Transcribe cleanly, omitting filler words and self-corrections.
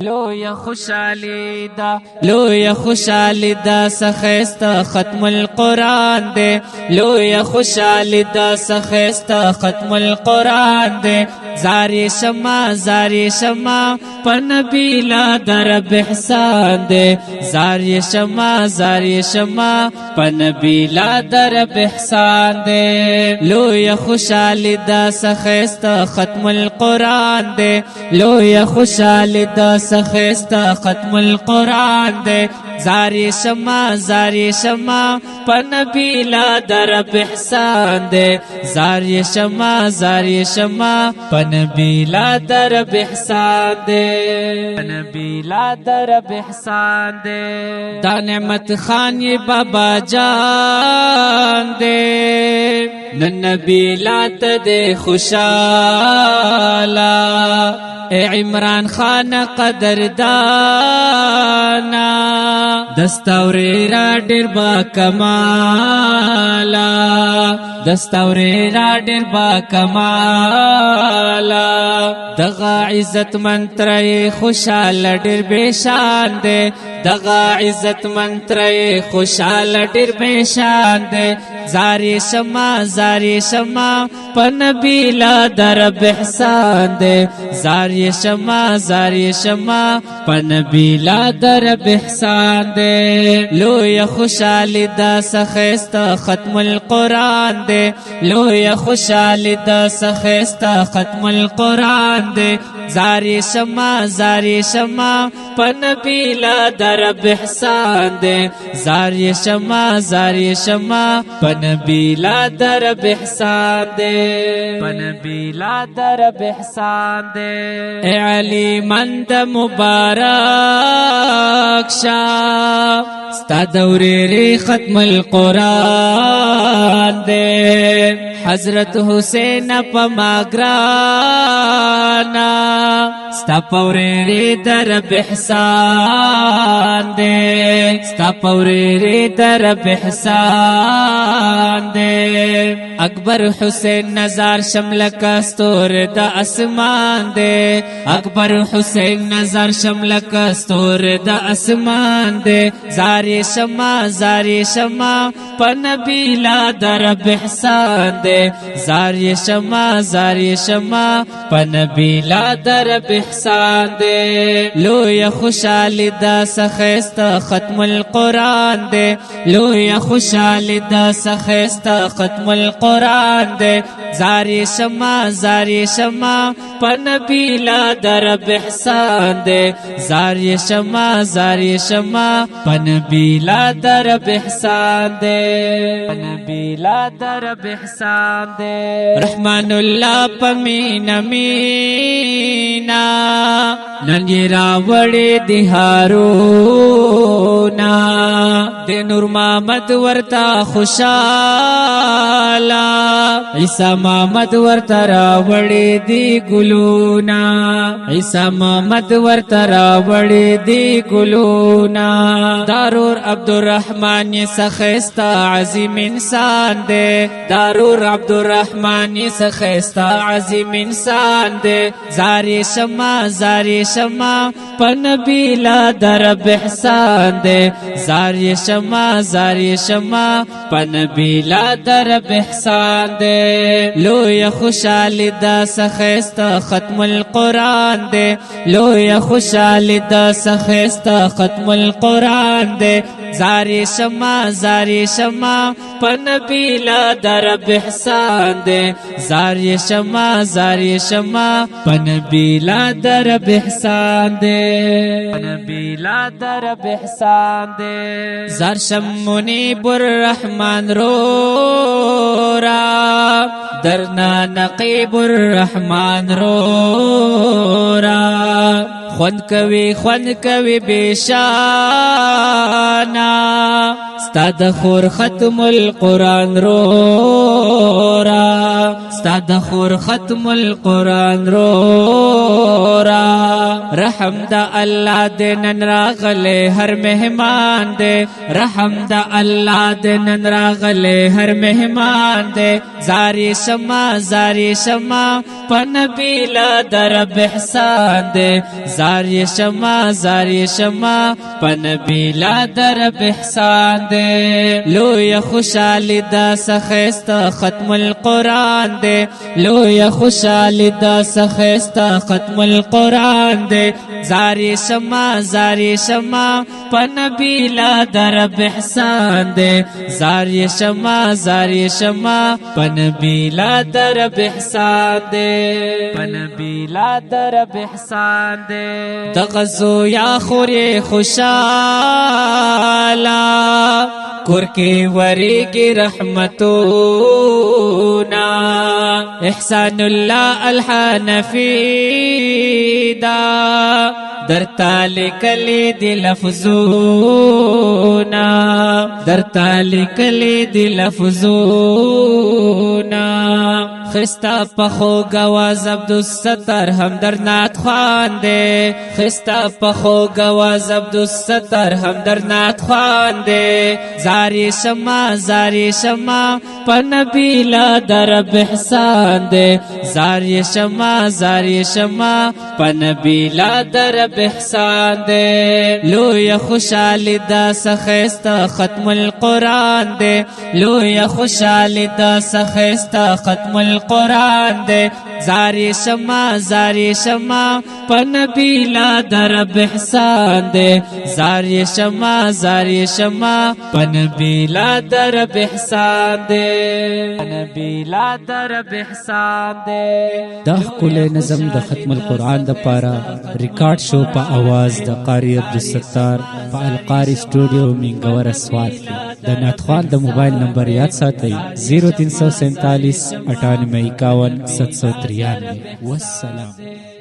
لویا خوشالی دا لویا خوشالی دا سخیستا ختم القرآن دے لویا خوشالی دا سخیستا ختم القرآن دے زاری شما پنبی لا درب احسان دے زاری شما پنبی لا درب احسان دے لویا خوشالی دا سخیستا ختم القرآن دے لویا خوشالی دا سخیستا ختم القرآن دے زاری شما پنبی لا درب احسان دے زاری شما پنبی لا درب احسان دے پنبی لا درب احسان دے دا نعمت خان یہ بابا جان دے نبی لات دے خوشالا اے عمران خان قدردانا دستوری را ډیر با کمالا دستوری را ډیر با کمالا دغا عزت منتر خوشال ډیر بشان دے دغا عزت منتر خوشال ډیر بشان دے زاری شما پنبی لا درب احسان دے زاری شما پنبی لا درب احسان دے لویا خوشالی دا سخیستا ختم القرآن دے لویا خوشالی دا سخیستا ختم القرآن دے زاری شما پنبی لا درب احسان دے زاری شما پنبی لا درب احسان دے پنبی لا درب احسان دے اے علی مند مبارک شاہ ستا دوری ختم القرآن دے حضرت حسین پماگرانا ستا پوری درب احسان دے ستا پوری درب احسان دے اکبر حسین نظر شملک استور دا اسمان دے اکبر حسین نظر شملک استور دا اسمان دے زاری شما پنبی لا درب احسان دے زاری شما پنبی لا درب احسان دے لویا خوشالی دا سخیستا ختم القرآن دے لویا خوشالی دا سخیستا ختم القرآن دے زاری شما پنبی لا درب احسان دے زاری شما پنبی لا درب احسان دے پنبی لا درب احسان دے رحمان اللہ پمین مینا ننگی راوڑی دیہارونا دے نور محمد ورتا خوشالا عیسیٰ محمد ورتا راوڑی دی گلونا عیسیٰ محمد ورتا راوڑی دی گلونا دارور عبدالرحمن سخیستا عظیم انسان دے دارور عبدالرحمن سخیستا عظیم انسان دے زاری شما پنبی لا درب احسان دے زاری شما پنبی لا درب احسان دے لویا خوشالی دا سخیستا ختم القرآن دے لویا خوشالی دا سخیستا ختم القرآن دے زاری شما پنبی لا درب احسان دے زاری شما پنبی لا درب احسان دے پنبی لا درب احسان دے زرشم منیب الرحمن رو را درنا نقیب الرحمن رو را خوند کوي بشانا ستا د خور ختم القرآن رو را ستا د خور ختم القرآن رورا رحم دا اللہ دے نن راغلے ہر مہمان دے رحم دا اللہ دے نن راغلے ہر مہمان دے زاری شما پنبی لا درب احسان دے زاری شما پنبی لا درب احسان دے لویا خوشالی دا سخیستا ختم القرآن دے لویا خوشالی دا سخیستا ختم القرآن دے زاری شما پنبی لا درب احسان دے زاری شما پنبی لا درب احسان دے پنبی لا درب احسان دے دغزو یا خوری خوشالا کور کی وری کی رحمتونا احسان اللہ الحنفی دا در تالی کلی دی لفظونا در تالی کلی دی لفظونا خستا پخو گواز عبدالستر ہم در نات خوان دے خستا پخو گواز عبدالستر ہم در نات خوان دے زاری شما پنبی لا درب احسان دے زاری شما پنبی لا درب احسان دے لویا خوشالی دا سخیستا ختم القرآن دے لویا خوشالی دا سخیستا ختم القرآن دے زاری شما پنبی لا درب احسان دے زاری شما پنبی لا درب احسان دے پنبی لا درب احسان دے دا ښکلی نظم د ختم القرآن د پاره ریکارډ شو په आवाज د قاری عبدالستار په القاری سټوډیو منګور اسوات کې د ناتخوان د موبایل نمبر یاد ساتئ 0347 9851 793 والسلام